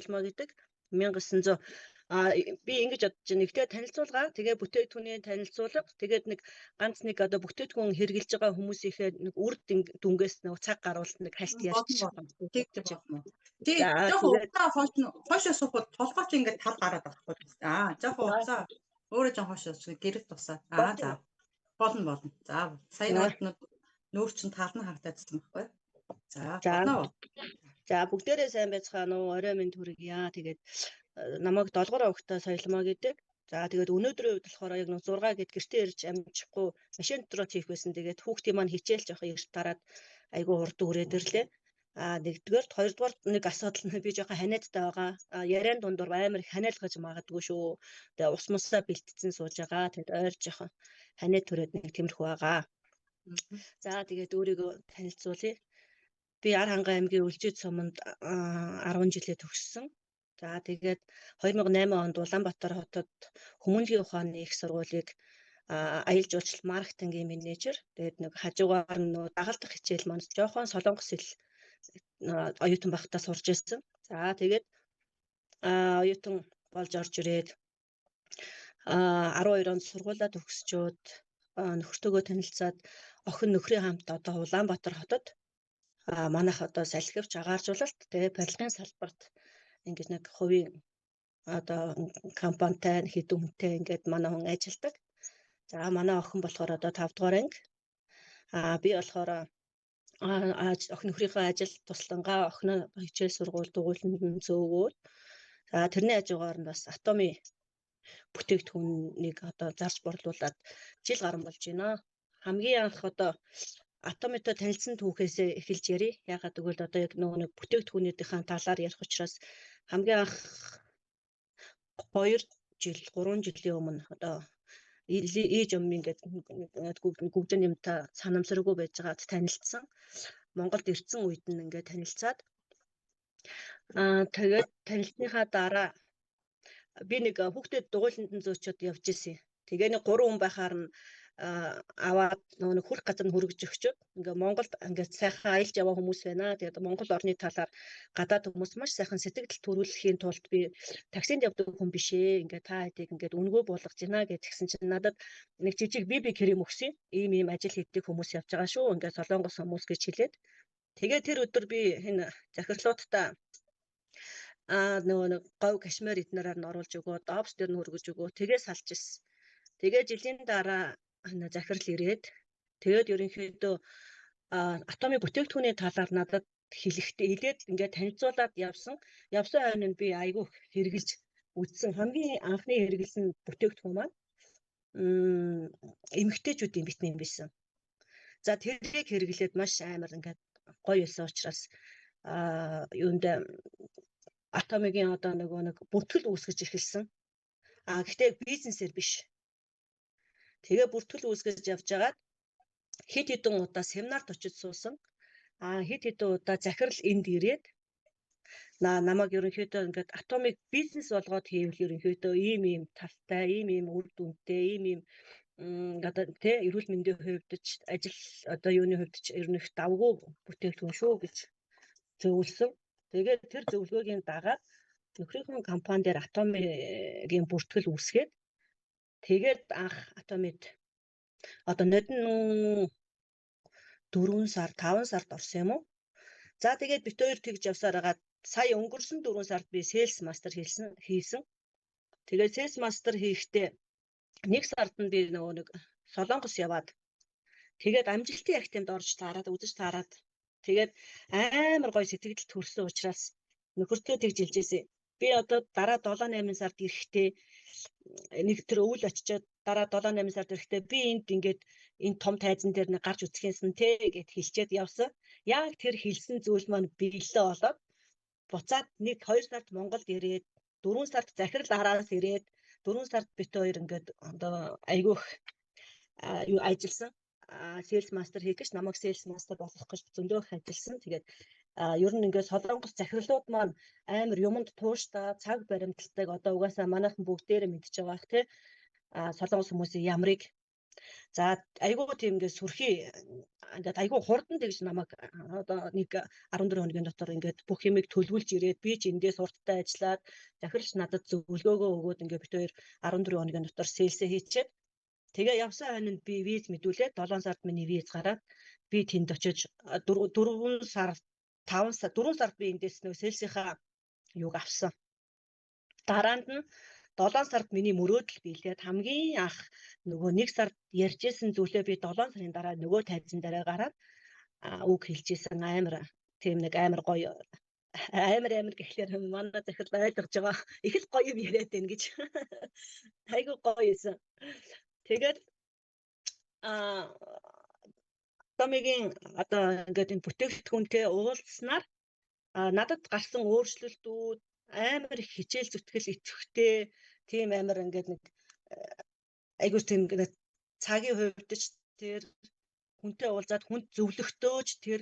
соёлмоо гэдэг 1900 би ингэж бодож байна. Нэгтэй танилцуулга, тэгээ бүтээгдэхүүний танилцуулга, тэгээд нэг ганц нэг одоо бүтээгдэхүүн хэрэгжилж байгаа хүмүүсийнхээ нэг үр дүнгээс нэг цаг гаруулт нэг хальт ярьчих. Тэг болно. Тэг жоохон удаан хойшоо суухад толгойч ингээд тал гараад байхгүй. Жоохон уцаа өөрөө жоохон хойшоо гэрэл тусаад. За. Болно. За, сая нүүр чин таална хартаадсан байхгүй. За, болно. За, бүгдээрээ сайн байцгаана уу? Орой минь хүргье. Тэгээд намайг долгор өгтөө соёлмоо гэдэг. За тэгээд өнөөдрийн үед болохоор яг 6 гэд гэртээ ирж амжихгүй машин дотроо хийх байсан. Тэгээд хүүхдийн маань хичээл жоох эрт дараад айгүй урд үрээд ирлээ. Нэгдүгээр, хоёрдугаар нэг асуудал нь би жоохон ханиадтай байгаа. Яриан дундуур амар их ханиалгаж магадгүй шүү. Тэгээд ус мусаа бэлтцэн сууж байгаа. Тэгээд ойр жоохон ханиад төрөөд нэг тиймэрхүү байгаа. За тэгээд өөрийгөө танилцуулъя. Би Архангай аймгийн Үлжид суманд 10 жилээ төгссөн. За тэгээд 2008 онд Улаанбаатар хотод хүмүүнлэгийн ухааны их сургуулийг аялал жуулчлал маркетингийн менежер. Тэгээд нэг хажуугаар нь дагалдах хичээл маань жоохон солонгос хэл оюутан багтаа сурж ирсэн. За тэгээд оюутан болж орж ирээд 12 онд сургуулаа төгсчөөд нөхөртөөгөө танилцаад охин нөхрийн хамт одоо Улаанбаатар хотод манайх одоо салхивч агааржуулалт тэгээ барилгын салбарт ингээд нэг хувийн одоо компанитай хэдэн хүнтэй ингээд манай хүн ажилладаг. За манай охин болохоор одоо 5 дугаар анги. Би болохоор охин нөхрийнхөө ажил туслангаа охин хичээл сургууль дугуйланд зөөгөөд за тэрний хажуугаар нь бас атомын бүтээгдэхүүнийг одоо зарж борлуулад жил гарсан болж байна. Хамгийн анх одоо атомтой танилцсан түүхээс эхэлж ярив. Ягаад гэвэл одоо яг нэг бүтээгдэхүүнийхэн талаар ярих учраас хамгийн анх 2 жил 3 жилийн өмнө одоо ээж юм ингээд гүгдэн юмтай санамсаргүй байж байгаад танилцсан. Монголд ирсэн үед нь ингээд танилцаад тэгээд танилцсныхаа дараа би нэг хүүхдэд дугуйланд зөөчөд явж исэн. Тэгээ нэг 3 хүн байхаар нь аваад нэг хүрх газар нь хүргэж өгчөөд ингээ Монголд ингээ сайхан аялж яваа хүмүүс байна. Тэгээд Монгол орны талаар гадаад хүмүүс маш сайхан сэтгэл төрүүлэхийн тулд би таксинд явдаг хүн биш ээ. Ингээ та хэдийг ингээ өнгөө болгож байна гэдгсэн чинь надад нэг жижиг биби крем өгсөн. Ийм ажил хийдэг хүмүүс явж байгаа шүү. Ингээ солонгос хүмүүс гэж хэлээд. Тэгээд тэр өдөр би энэ захирлуудтай нөгөө нэг говь кашмир эднэрээр нь оруулж өгөө, добс дээр нь хөргөж өгөө. Тэгээ салж ирсэн. Тэгээ жилийн дараа захирал ирээд тэгээд ерөнхийдөө атомын бүтээгдэхүүний талаар надад хэлээд ингээд танилцуулаад явсан хойно би айгүй хэрэгжилж үзсэн. Хамгийн анхны хэрэгэлсэн бүтээгдэхүүн маань эмэгтэйчүүдийн витамин байсан. За тэрийг хэрэглээд маш амар ингээд гоё байсан учраас юунд атомын одоо нэг бүртгэл үүсгэж эхэлсэн. Гэхдээ бизнесээр биш. Тэгээ бүртгэл үүсгэж явж байгаад хэд хэдэн удаа семинарт очиж суусан. Хэд хэдэн удаа захирал энд ирээд намайг ерөнхийдөө ингээд атомыг бизнес болгоод хийвэл ерөнхийдөө ийм талтай, ийм үр дүнтэй, ийм одоо тэ эрүүл мэндийн хувьд ч ажил одоо юуны хувьд ч ер нь их давгүй бүтээгдэхүүн шүү гэж зөвлөсөн. Тэгээд тэр зөвлөгөөгийн дагаад нөхрийнхөө компани дээр атомын бүртгэл үүсгээд тэгээд анх атомид одоо нодон 4 сар 5 сард орсон юм уу? За тэгээд бит хоёр тэгж явсаар хагаад сая өнгөрсөн 4 сард би sales master хийсэн. Тэгээд sales master хийхдээ 1 сард нь би нөгөө нэг солонгос яваад тэгээд амжилтын актемд орж таарад үзэж таарад тэгээд амар гоё сэтгэл төрсөн учраас нөхөртөө тэгж хэлжээсэй. Би одоо дараа 7-8 сард ирэхдээ нэг тэр өвөл очичоод дараа 7-8 сард ирэхдээ би энд ингээд энэ том тайзан дээр нэг гарч үзэхээс нь тэ гэд хэлчихэд явсан. Яг тэр хэлсэн зүйл маань биелээ болоод буцаад 1-2 сард Монголд ирээд 4 сард захирал араас ирээд 4 сард бит хоёр ингээд одоо айгүйх юу ажилласан. Sales master хийх гэж намайг sales master болгох гэж зөндөө их ажилласан. Тэгээд ер нь ингээд солонгос захирлууд маань амар юмд тууштай цаг баримталдаг одоо угаасаа манайхан бүгдээрээ мэдж байгаах тий солонгос хүмүүсийн ямрыг За айгуу тийм ингээд сүрхий ингээд айгуу хурдан тэгж намайг одоо нэг 14 хоногийн дотор ингээд бүх юмыг төлөвлөж ирээд би ч эндээс урттай ажиллаад захирч надад зөвлөгөөгөө өгөөд ингээд бид хоёр 14 хоногийн дотор сэлсээ хийчихэд тэгээ явсан хойнонд би виз мэдүүлээд 7 сард миний виз гараад би тэнд очиж 4 сар 5 сар 4 сард би эндээс нөө сэлсийнхаа юуг авсан. Дараанд нь 7 сард миний мөрөөдөл биелээд хамгийн анх нөгөө 1 сард ярьжсэн зүйлээ би 7 сарын дараа нөгөө тайзан дээр гараад үг хэлжсэн амар тийм нэг амар гоё амар гэхлээр манай захирал ойлгож байгаа их л гоё юм яриад байна гэж айгуу гоё юмсан. Тэгээд Томигийн одоо ингээд энэ бүтээгдэхүүнтэй уулзснаар надад гарсан өөрчлөлтүүд амар их хичээл зүтгэл идэвхтэй тийм амар ингээд нэг айгуу тийм ингээд цагийн хувьд ч тэр хүнтэй уулзаад хүнд зөвлөгтөөж тэр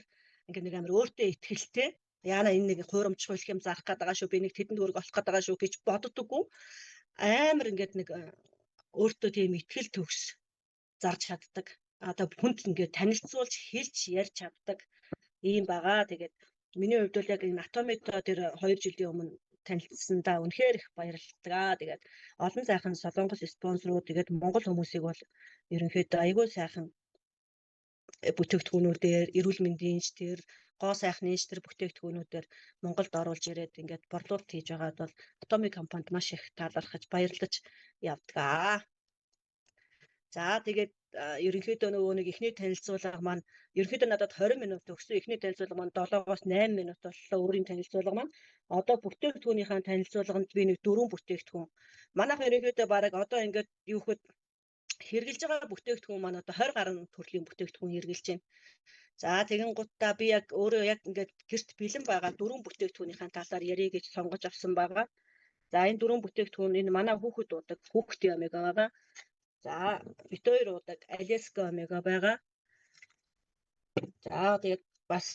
ингээд нэг амар өөртөө итгэлтэй яана энэ нэг хуурамч хууль юм зарах гээд байгаа шүү би нэг тэдэнд өрг олох гээд байгаа шүү гэж боддоггүй амар ингээд нэг өөртөө тийм итгэл төгс зарж чаддаг одоо хүнд ингээд танилцуулж хэлж ярьж чаддаг ийм байгаа. Тэгээд миний хувьд бол яг энэ Atomic-той тэр 2 жилийн өмнө танилцсандаа үнэхээр их баярлалаа. Тэгээд олон сайхан солонгос спонсорууд тэгээд монгол хүмүүсийг бол ерөнхийдөө айгүй сайхан бүтээгдэхүүнүүдээр эрүүл мэндийн тэр гоо сайхны тэр бүтээгдэхүүнүүдээр Монголд оруулж ирээд ингээд борлуулалт хийж байгаад бол Atomic компанид маш их талархаж баярлаж явдгаа. За тэгээд ерөнхийдөө нөгөө нэг эхний танилцуулга маань ерөнхийдөө надад 20 минут өгсөн. Эхний танилцуулга маань 7-оос 8 минут боллоо. Өөрийн танилцуулга маань одоо бүтээгдэхүүнийхээ танилцуулганд би нэг 4 бүтээгдэхүүн. Манайх ерөнхийдөө бараг одоо ингээд юу гэхэд хэрглэж байгаа бүтээгдэхүүн маань одоо 20 гаруй төрлийн бүтээгдэхүүн хэрглэж байна. За тэгэн гутаа би яг өөрөө яг ингээд гэрт бэлэн байгаа 4 бүтээгдэхүүнийхээ талаар ярих гэж сонгож авсан байгаа. За энэ 4 бүтээгдэхүүн энэ манай хүүхэд удаг хүүхдийн омега байгаа. За бид хоёр удаг Alaska омега байгаа. За тэгээд бас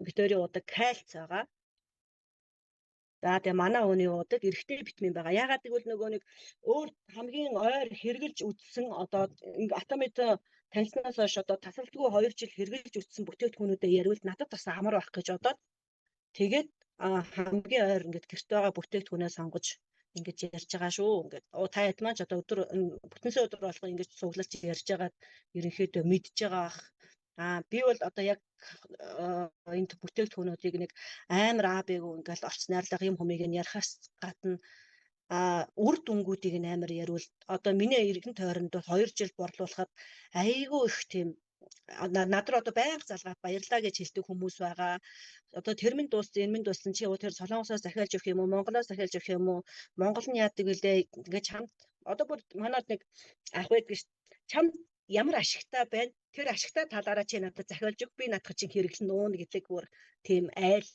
бид хоёрын удаг кальц байгаа. За тэгээ манай өөний удаг эрэгтэй витамин байгаа. Ягаад гэвэл нөгөө нэг өөр хамгийн ойр хэрглэж үтсэн одоо Atomic танилцсанаас хойш одоо тасралтгүй 2 жил хэрглэж үтсэн бүтээгдэхүүнүүдэд яривал надад бас амар байх гэж бодоод тэгээд хамгийн ойр ингээд гэрт байгаа бүтээгдэхүүнээ сонгож ингэж ярьж байгаа шүү. Ингээд та ядмаач одоо өдөр бүтэнсээ өдөр болгоо ингэж цуглаж ярьж байгаад ерөнхийдөө мэдж байгаа бах. Би бол одоо яг энэ бүтээгдэхүүнүүдийг нэг амар аабээгөө ингээл орц найрлага юм хүмийг нь ярахаас гадна үр дүнгуудыг нь амар яривал одоо миний эргэн тойронд бол 2 жил борлуулахад айгүй их тийм надад одоо байнга залгаад баярлаа гэж хэлдэг хүмүүс байгаа. Одоо тэрмэн дууссан, энэ мэн дууссан чи тэр Солонгосоос захиалж өгөх юм уу, Монголоос захиалж өгөх юм уу? Монгол нь яадаг вүлээ? Ингээд чамд одоо бүр манайд нэг ах байдаг ш. Чамд ямар ашигтай байна? Тэр ашигтай талаараа чи надад захиалж өг. Би надад чинь хэрэглэн нуун гэдэг бүр тийм айл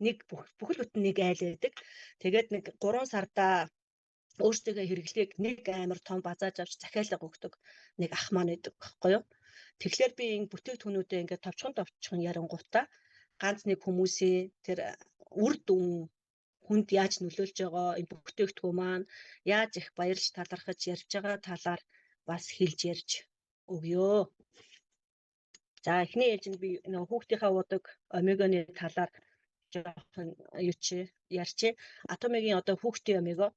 нэг бүхэл бүтэн нэг айл байдаг. Тэгээд нэг 3 сардаа өөртөө хэрэглээг нэг амар том базааж авч захиалга өгдөг нэг ах маань байдаг байхгүй юу? Тэгэхээр би энэ бүтээгдэхүүнүүдээ ингээд товчхон ярангуудаа ганц нэг хүмүүсийн тэр үр дүн хүнд яаж нөлөөлж байгаа энэ бүтээгдэхүүн маань яаж их баярлж талархаж ярьж байгаа талаар бас хэлж ярьж өгөө. За эхний ээлжинд би нэг хүүхдийнхаа удаг омеганы талаар жоохон ярьчих. Atomic-ийн одоо хүүхдийн омега.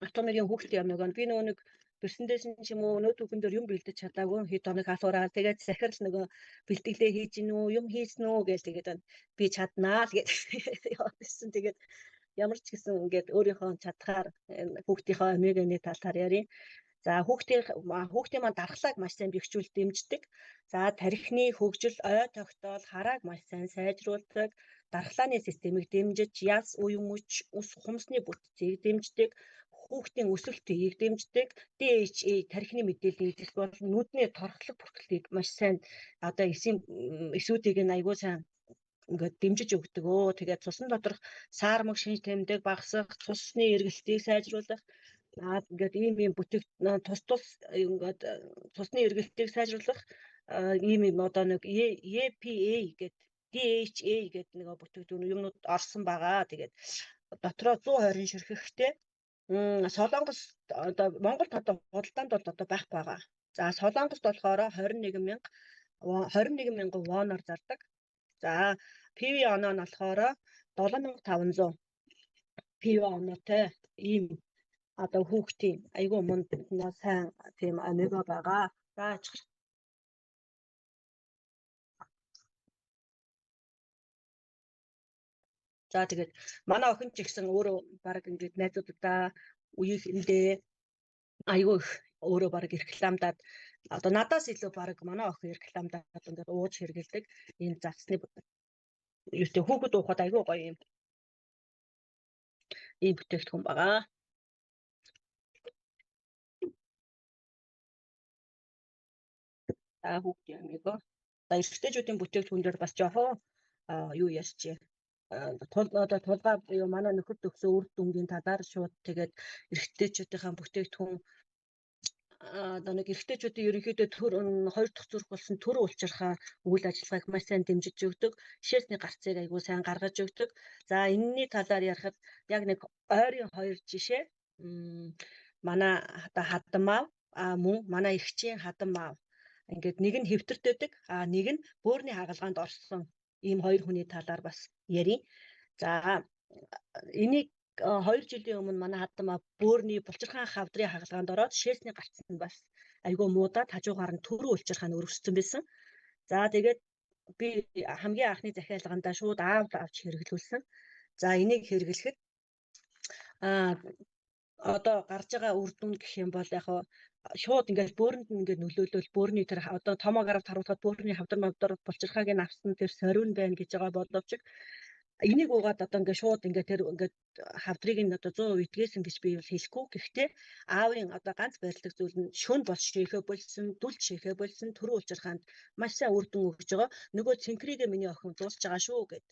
Atomic-ийн хүүхдийн омега би нэг бэрсэндээс ч юм уу нөт үхэн дээр юм бэлдэж чадаагүй хэд хоног асуураад тэгээд захирал нөгөө бэлтгэлээ хийж гинүү юм хийсэн үү гэж тэгээд би чаднаа л гэж явуулсан. Тэгээд ямар ч гэсэн ингээд өөрийнхөө чадхаар хүүхдийнхөө омеганы талаар ярив. За хүүхдийн маань дархлааг маш сайн бэхжүүл дэмждэг. За тархины хөгжил, ой тогтоол, харааг маш сайн сайжруулдаг. Дархлааны системийг дэмжиж, яс уян мөч, ус хумсны бүтцийг дэмждэг. Хүүхдийн өсөлтийг дэмждэг. DHA тархины мэдээллийг эзэлж бол нүдний торхлог бүртгэлийг маш сайн одоо эсүүдийг нь аягүй сайн ингээд дэмжиж өгдөг. Тэгээд цусны доторх саармаг шинж тэмдэг багасгах, цусны эргэлтийг сайжруулах ингээд ийм бүтээгт тус ингээд цусны эргэлтийг сайжруулах ийм одоо нэг EPA гэдэг DHA гэдэг нэг бүтээгдэхүүн юмнууд орсон байгаа. Тэгээд дотроо 120 ширхэгтэй Солонгос одоо Монголд одоо худалдаанд бол одоо байхгүй байгаа. За Солонгост болохоор 21,000 воноор зардаг. За PV оноо нь болохоор 7,500 PV оноотой ийм одоо хүүхдийн айгүй мунд сайн тийм омега байгаа. За За тэгээд манай охин ч гэсэн өөрөө баг ингээд найзуудаа үеийнхэндээ айгүй их өөрөө баг рекламадад одоо надаас илүү баг манай охин рекламадад ингээд ууж хэргэлдэг энэ завсны юутэй хүүхэд уухад айгүй гоё ийм бүтээгдэхүүн байгаа. Хүүхдийн омега. За эрэгтэйчүүдийн бүтээгдэхүүн дээр бас жоохон юу ярьчих. Тулгаа юу манай нөхөр төгсөн үр дүнгийн талаар шууд тэгээд эрэгтэйчүүдийн бүтээгдэхүүн одоо нэг эрэгтэйчүүдийн ерөнхийдөө хоёр дахь зүрх болсон төр улчирхаа үйл ажиллагааг маш сайн дэмжиж өгдөг. Шишээсний гарцыг айгүй сайн гаргаж өгдөг. За энэний талаар ярихад яг нэг ойрын хоёр жишээ манай одоо хадам аав мөн манай эгчийн хадам аав ингээд нэг нь хэвтэрддэг нэг нь бөөрийн хагалгаанд орсон ийм хоёр хүний талаар бас ярив. За энийг 2 жилийн өмнө манай хадам аав бөөрийн булчирхаан хавдрын хагалгаанд ороод шишээсний гарц нь бас айгүй муудаад хажуугаар нь төрөө улчирхаа нь өрөвссөн байсан. За тэгээд би хамгийн анхны захиалгандаа шууд аавд авч хэрэглүүлсэн. За энийг хэрэглэхэд одоо гарч байгаа үр дүн гэх юм бол яг шууд ингээд бөөрөнд ингээд нөлөөлөл бөөрийн тэр одоо томограф харуулхад бөөрийн хавдар булчирхааг нь авсан тэр сорин байна гэж байгаа боловч энийг угаад одоо ингээд шууд ингээд тэр ингээд хавдрыг нь одоо 100% итгээсэн гэж би хэлэхгүй. Гэхдээ аавын одоо ганц байрладаг зүйл нь шөн бол шийхэ болсон, дүл шийхэ болсон төрөө улчирхаанд маш сайн үр дүн өгж байгаа. Нөгөө цэнхрийгээ миний охин дуусч байгаа шүү гэд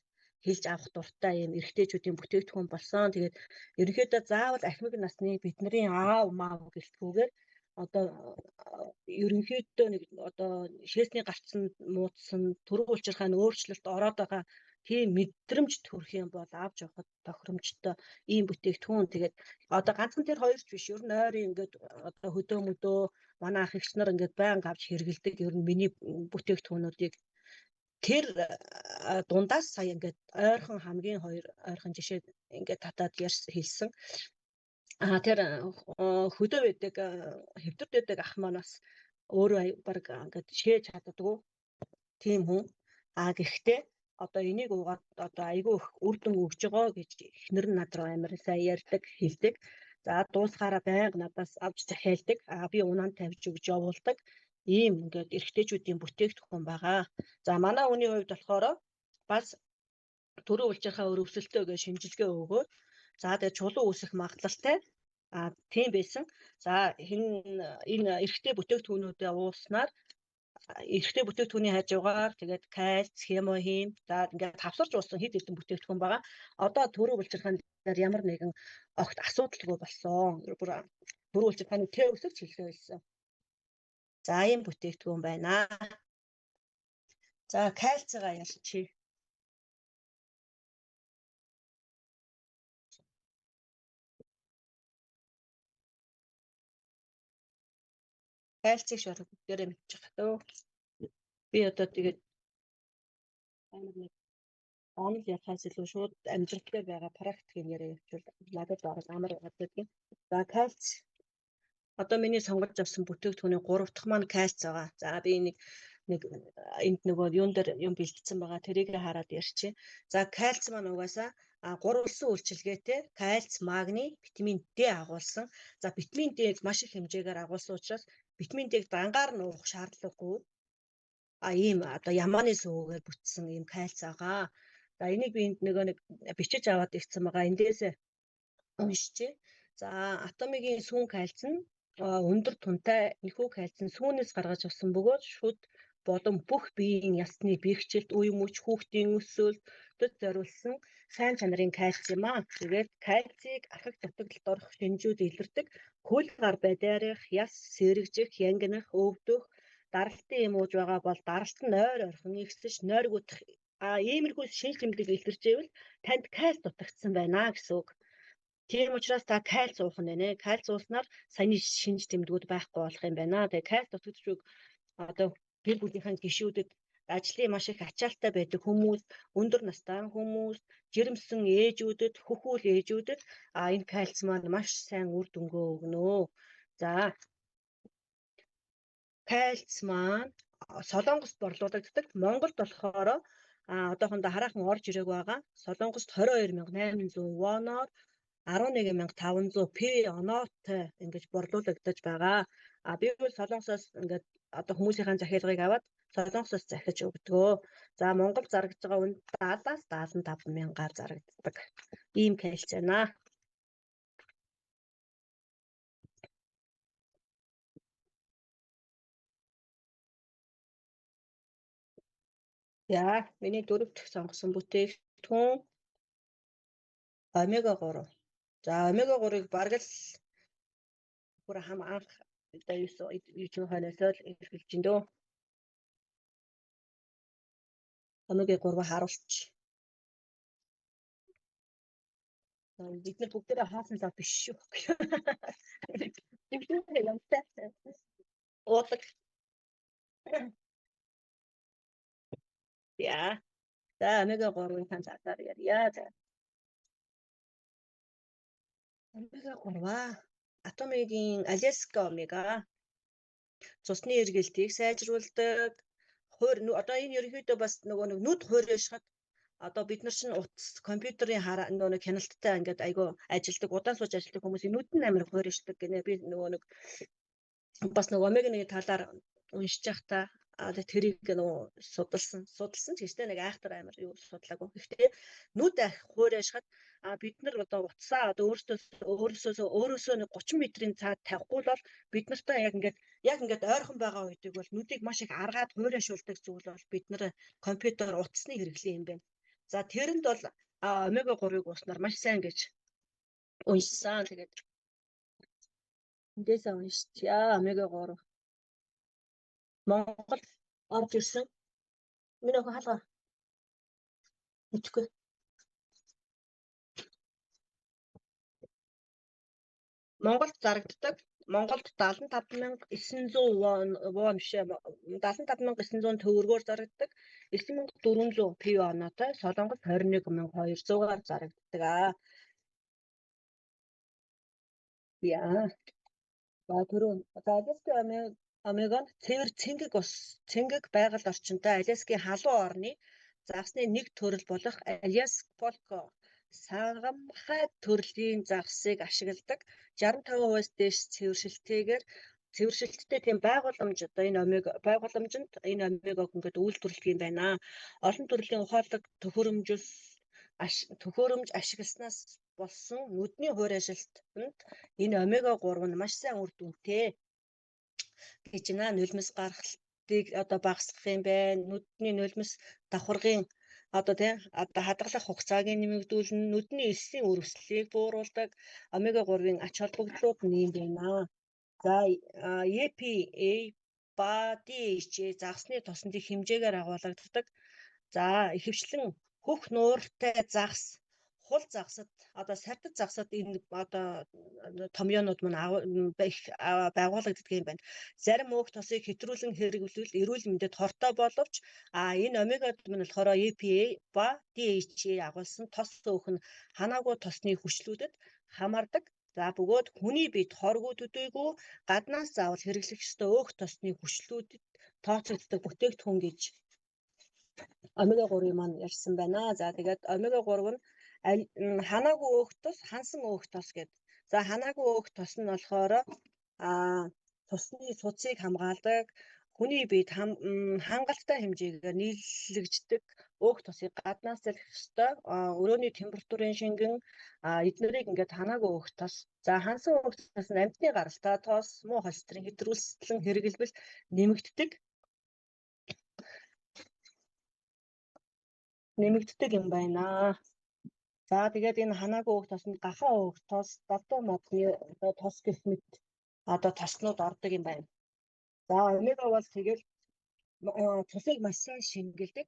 хэлж авах дуртай юм эрэгтэйчүүдийн бүтээгдэхүүн болсон. Тэгээд ерөнхийдөө заавал ахмад насны бидний аав маав гэлтгүүгээр одоо ерөнхийдөө нэг одоо шишээсний гарцанд муудсан төрөө улчирхаа нь өөрчлөлт ороод байгаа тийм мэдрэмж төрөх юм бол авч явахад тохиромжтой ийм бүтээгдэхүүн. Тэгээд одоо ганцхан тэр хоёрч биш ер нь ойрын ингээд одоо хөдөө мөдөө манай ах эгч нар ингээд байнга авч хэрэгэлдэг ер нь миний бүтээгдэхүүнүүдийг тэр дундаас сая ингээд ойрхон хамгийн хоёр ойрхон жишээ ингээд татаад хэлсэн. Тэр хөдөө байдаг хэвтэрд байдаг ах маань бас өөрөө баг ингээд шээж чаддаггүй тийм хүн. Гэхдээ одоо энийг угаад одоо айгүй их үр дүн өгж байгаа гэж эхнэр нь над руу амар сайн ярьдаг, хэлдэг. За дуусахаараа байнга надаас авч захиалдаг. Би унаанд тавьж өгж явуулдаг. Ийм ингээд эрэгтэйчүүдийн бүтээгдэхүүн байгаа. За манай хүний хувьд болохоор бас төрөө улчирхаа өрөвсөлтөө гэж шинжилгээ өгөөд за тэгээд чулуу үүсэх магадлалтай тийм байсан. За энэ эрэгтэй бүтээгдэхүүнүүдээ ууснаар эрэгтэй бүтээгдэхүүний хажуугаар тэгээд кальц, хемохим за ингээд хавсарч уусан хэд хэдэн бүтээгдэхүүн байгаа. Одоо төрөө улчирхаан дээр ямар нэгэн огт асуудалгүй болсон. Төрөө улчирхааны тэ өсөж хэлсэн байсан. За ийм бүтээгдэхүүн байна. За кальцгаа ялчих. Кальцийг шууд бүгдээрээ мэдчих дөө. Би одоо тэгээд амар нэг онол яхаас илүү шууд амьдралтай байгаа практикийг яриа явуул надад байгаа амар байдаг юм. За кальц одоо миний сонгож авсан бүтээгдэхүүний 3 дахь маань кальц байгаа. За би нэг энд нөгөө юун дээр юм бэлдсэн байгаа тэрийг хараад ярьчих. За кальц маань угаасаа 3 улсын үйлчилгээтэй кальц, магний, витамин D агуулсан. За витамин D-г маш их хэмжээгээр агуулсан учраас витамин D-г дангаар нь уух шаардлагагүй. Ийм одоо ямааны сүүгээр бүтсэн ийм кальц байгаа. За энийг би энд нэг бичиж аваад ирсэн байгаа. Эндээсээ уншчихъя. За атомигийн сүүн кальц нь өндөр тунтай энэхүү кальц нь сүүнээс гаргаж авсан бөгөөд шүд болон бүх биеийн ясны бэрхшээлт, үе мөч, хүүхдийн өсөлтөд зориулсан сайн чанарын кальц юм аа. Тэгээд кальцийг архаг дутагдлалд орох шинжүүд илэрдэг. Хөл гар бадаарих, яс сэрэгжих, янгинах, өвдөх, даралтын юм ууж байгаа бол даралт нь ойр орхон ихсэж, нойргуудах иймэрхүү шинж тэмдэг илэрчээвэл танд кальц дутагдсан байна гэсэн үг. Тийм учраас та кальц уух нь нэ. Кальц ууснаар саяны шинж тэмдгүүд байхгүй болох юм байна. Тэгээ кальц дутагдчихвэг одоо гэр бүлийнхэн гишүүдэд ажлын маш их ачаалттай байдаг хүмүүс, өндөр настай хүмүүс, жирэмсэн ээжүүдэд, хөхүүл ээжүүдэд энэ кальц маань маш сайн үр дүнгөө өгнө. За кальц маань Солонгост борлуулагддаг. Монголд болохоор одоохондоо хараахан орж ирэг байгаа. Солонгост 22,800 воноор 11,500 п оноотой ингэж борлуулагдаж байгаа. Би бол Солонгосоос ингээд одоо хүмүүсийн захиалгыг аваад Солонгосоос захиж өгдөгөө. За Монгол зарагдж байгаа үн 70-аас 75 мянгаар зарагддаг. Ийм кальц байна. Яа, миний дөрөвт сонгосон бүтээгдэхүүн омега 3. За омега 3-ыг бараг л бүр хам анх YouTube ханасаа л эргэлж ин дөө. Омега 3 харуулч. Бид нар бүгдээрээ хаасан зав биш шүү. Тэгвэл ямтай. Уудаг. Яа. За омега 3-ын ханасаар ярья. Омега 3 Атомигийн Аляска омега цусны эргэлтийг сайжруулдаг. Одоо энэ ерөнхийдөө бас нөгөө нүд хуурайшихад одоо бид нар чинь утас компьютерийн нөгөө хяналттай ингээд айгүй ажилдаг, удаан сууж ажилдаг хүмүүсийн нүд нь амар хуурайшдаг гинэ. Би нөгөө бас нөгөө омега-1 талаар уншиж байхдаа тэрийг нөгөө судалсан ч гэжтэй нэг айхтар амар юу судлаагүй. Гэхдээ нүд хуурайшихад бид нар одоо утсаа одоо өөрөөсөө нэг 30 метрийн цаад тавихгүй бол бид нартай яг ингээд ойрхон байгаа үедээ бол нүдийг маш их аргаад хуурайшуулдаг зүйл бол бид нар компьютер утасны хэрэглээ юм байна. За тэрэнд бол омега 3-ыг ууснаар маш сайн гэж уншсан. Тэгээд эндээсээ уншчихъя омега 3. Монгол орж ирсэн. Миний охин хаалга. Мэдгүй. Монголд зарагддаг. Монголд 75,900 вон бишээ 75,900 төгрөгөөр зарагддаг. 9,400 п оноотой. Солонгос 21,200-аар зарагддаг. Яа. Түрүү. Аляска омега цэвэр цэнгэг байгаль орчинтой Аляскийн халуун орны загсны нэг төрөл болох Аляск полко сагамхай төрлийн загсыг ашигладаг. 65% дээш цэвэршилттэй тийм байгууламж одоо энэ байгууламжинд энэ омегаг ингээд үйлдвэрлэдэг юм байна. Олон төрлийн ухаалаг төхөөрөмж ашигласнаас болсон нүдний хуурайшилтанд энэ омега 3 нь маш сайн үр дүнтэй гэж нулимс гаргалтыг одоо багасгах юм байна. Нүдний нулимс давхаргын одоо хадгалах хугацааг нэмэгдүүлнэ, нүдний эсийн үрвслийг бууруулдаг. Омега 3-ын ач холбогдлууд нь юм байна. За EPA ба DHA загсны тосндын хэмжээгээр агуулгаддаг. За ихэвчлэн хөх нууртай загс хул загсад одоо сартад загсад энэ одоо томьёонууд мань байгуулагддаг юм байна. Зарим өөх тосыг хэтрүүлэн хэрэглүүл эрүүл мэндэд хортой боловч энэ омегад мань болохоор EPA ба DHA агуулсан тос өөх нь ханаагүй тосны хүчлүүдэд хамаардаг. За бөгөөд хүний биед хоргүй төдийгүй гаднаас заавал хэрэглэх ёстой өөх тосны хүчлүүдэд тооцогддог бүтээгдэхүүн гэж омега 3-ыг маань ярьсан байна. За тэгээд омега 3 нь ханаагүй өөх тос, хансан өөх тос гэдэг. За ханаагүй өөх тос нь болохоор тусны судсыг хамгаалдаг, хүний биед хангалттай хэмжээгээр нийлэгждэг өөх тосыг гаднаас залхих ёстой. Өрөөний температурын шингэн эднэрийг ингээд ханаагүй өөх тос. За хансан өөх тос нь амьтны гаралтай тос, муу холестерин хэтрүүлсэн хэрэглэвэл нэмэгддэг юм байна. За тэгээд энэ ханаагүй өөх тоснд гахаан өөх тос, давтуу модны тос гэх мэт одоо тоснууд ордог юм байна. За омега бол тэгэл цусыг маш сайн шингэлдэг.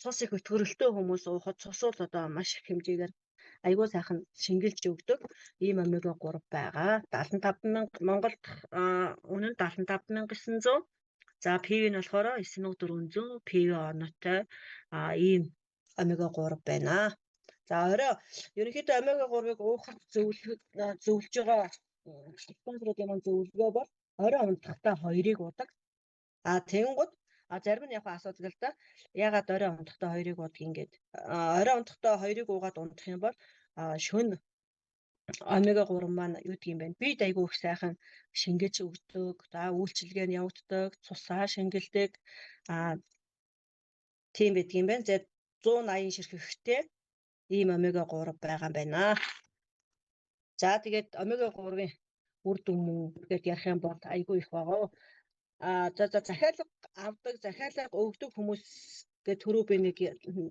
Цус их өтгөрөлтөө хүмүүс уухад цус бол одоо маш их хэмжээгээр айгүй сайхан шингэлж өгдөг ийм омега 3 байгаа. 75,000 Монголд үнэ нь 75,900. За PV нь болохоор 9,400 PV оноотой ийм омега 3 байна. За орой ерөнхийдөө омега 3-ыг уухад зөвлөж байгаа спонсоруудын маань зөвлөгөө бол орой унтахдаа 2-ыг уудаг. Тэгэнгუთ зарим нь яг асуудаг л да. Ягаад орой унтахдаа 2-ыг уудгийг ингээд орой унтахдаа 2-ыг уугаад унтах юм бол шөнө омега 3 маань юу гэдэг юм бэ? Бид айгүй их сайхан шингэж өгдөг. За үйлчилгээ нь явагддаг, цусаа шингэлдэг. Тийм байдаг юм байна. За 180 ширхэгтэй ийм омега 3 байгаа юм байна. За тэгээд омега 3-ын үр дүн гэдээ ярих юм бол айгүй их байгаа. За захиалга авдаг, захиалга өгдөг хүмүүс гэдэг түрүү би нэг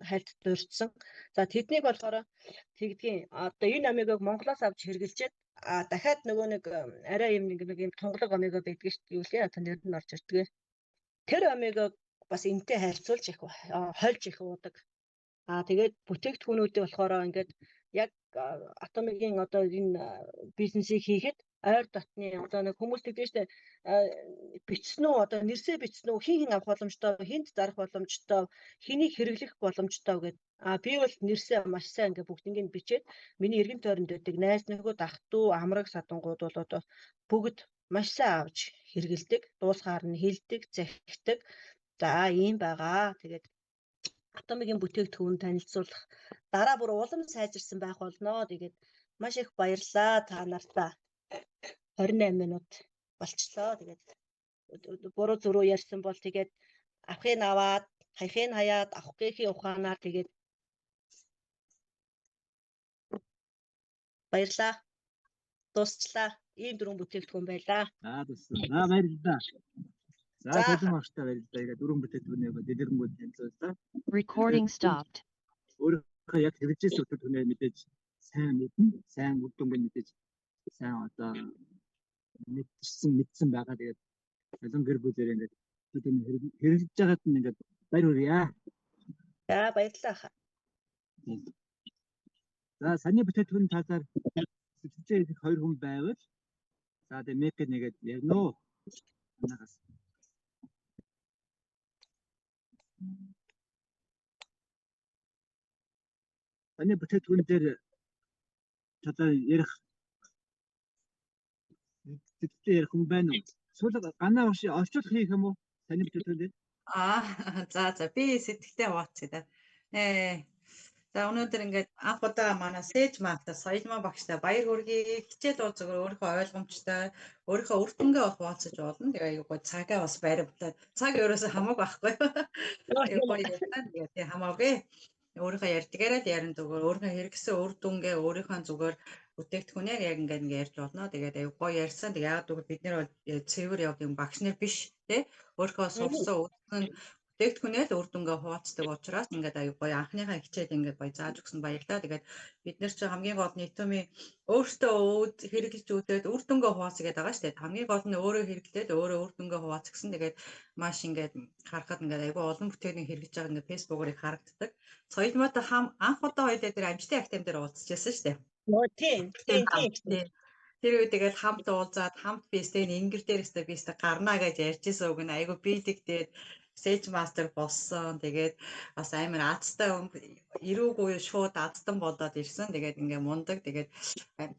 хальт дурдсан. За тэднийг болохоор тэгдгийн одоо энэ омегаг Монголоос авч хэрэгжилчихэд дахиад нөгөө нэг арай юм нэг юм тунгалаг омега байдаг шүү дээ. Юу лээ одоо нэр нь орж ирдэг. Тэр омегаг бас энтэй харьцуулж их хольж их уудаг. Тэгээд бүтээгдэхүүнүүдээ болохоор ингээд яг Atomic-ийн одоо энэ бизнесийг хийхэд ойр дотны одоо нэг хүмүүс тэгдэж штэ бичсэн үү одоо нэрсээ бичсэн үү хин авах боломжтой хинт зарах боломжтой хэнийг хэрэглэх боломжтой гэд би бол нэрсээ маш сайн ингээ бүгднийг бичээд миний эргэн тойронд байдаг найз нөхөд ах トゥ амраг садангууд бол одоо бүгд маш сайн авч хэрэгэлдэг дуусгаар нь хилдэг захидаг за ийм байгаа тэгээд Atomic-ийн бүтээгдэхүүн танилцуулах дараа бүр улам сайжирсан байх болно. Тэгээд маш их баярлалаа та нартаа. 28 минут болчлоо. Тэгээд буруу зөрүү ярьсан бол тэгээд авахыг аваад, хаяхыг хаяад, авах гээхийн ухаанаар тэгээд баярлалаа. Дуусчлаа. Ийм дөрвөн бүтээгдэхүүн байлаа. Баярлалаа. Баярлалаа. За төлөм багштай баярлалаа. Тэгээд дөрвөн бүтээгдэхүүнээ дэлгэрэнгүй танилцууллаа. Recording stopped. Өөрөө яг хэрэгжээс бүтээгдэхүүнээ мэдээж сайн мэднэ. Сайн үр дүнг мэдээж сайн одоо мэдсэн байгаа. Тэгээд олон гэр бүлээр ингээд хэрэгжиж байгаад нь ингээд баяр хүргье. За баярлалаа. За саний бүтээгдэхүүн талаар сэтгэлээ их 2 хүн байвал за тэгээд мек нэгээд ярина уу? Манаас саний бүтээгдэхүүн дээр талаар ярих сэтгэлээ ярих хүн байна уу? Сүүл ганаа орчуулах хийх юм уу? Саний бүтээгдэхүүн дээр? За би сэтгэлтэй хуваацъя да. За өнөөдөр ингээд анх удаа манай Сэж Марта Соёлмаа багштай баяр хүргэе. Хичээл бол зөвхөн өөрийнхөө ойлгомжтой, өөрийнхөө үр дүнгээ хуваалцаж болно. Тэгээ аюугүй цагаа бас байрлуулад цаг ерөөсөө хамаагүй байхгүй. Аюугүй ярьсан. Тэгээ хамаагүй. Өөрийнхөө ярьдгаараа л ярина зүгээр. Өөрийнхөө хэрэгсэн үр дүнгээ өөрийнхөө зүгээр бүтээгдэхүүнээр яг ингээд ярьж болно. Тэгээд аюугүй ярьсан. Тэгээ яагаад гэвэл бид нэр бол цэвэр явдаг багш нар биш тий. Өөрийнхөө сурсан үр бүтээгдэхүүнээ л үр дүнгээ хуваалцдаг учраас ингээд аюу гоё анхныхаа хичээл ингээд гоё зааж өгсөн баярлалаа. Тэгээд бид нар чинь хамгийн гол нь Atomic өөртөө хэрэглэж үүдээд үр дүнгээ хуваалцах гэдэг байгаа шүү дээ. Хамгийн гол нь өөрөө хэрэглээд өөрөө үр дүнгээ хуваалцах гэсэн. Тэгээд маш ингээд харахад ингээд аюу олон бүтээгдэхүүн хэрэглэж байгаа ингээд Facebook-оор их харагддаг. Соёлмаатай анх удаа хоёулаа дээр амжилтын актем дээр уулзчихсан шүү дээ. Тийм. Тэр үед тэгээд хамт уулзаад хамт бистэй ингэр дээрээсээ бистэй гарнаа гэж ярьжсэн үг нь аюу биелэгдээд Sage Master болсон. Тэгээд бас амар азтай ирүүгүй шууд аздан болоод ирсэн. Тэгээд ингээ мундаг. Тэгээд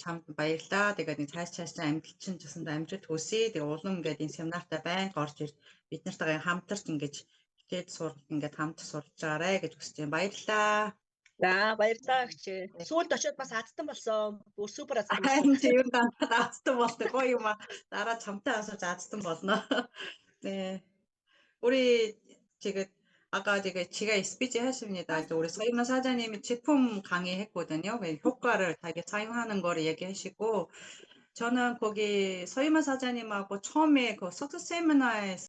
чамд баярлаа. Тэгээд цааш амжилт чинь гэсэн амжилт хүсье. Тэгээд улам ингээд энэ семинартаа байнга орж ирж бид нартайгаа хамтарч ингээд хичээл суралт ингээд хамт сурч байгаарэ гэж хүсэж байна. Баярлаа. За баярлалаа гэж. Сүүлд очиод бас аздан болсон. Бүр супер аздан болсон. Харин тийм аздан болдог гоё юм аа. Дараа чамтай асууж аздан болно. 우리 지금 아까 제가 스피치 하십니다. 우리 서희마 사장님이 제품 강의했거든요. 효과를 되게 사용하는 거를 얘기하시고 저는 거기 서희마 사장님하고 처음에 그 석스 세미나에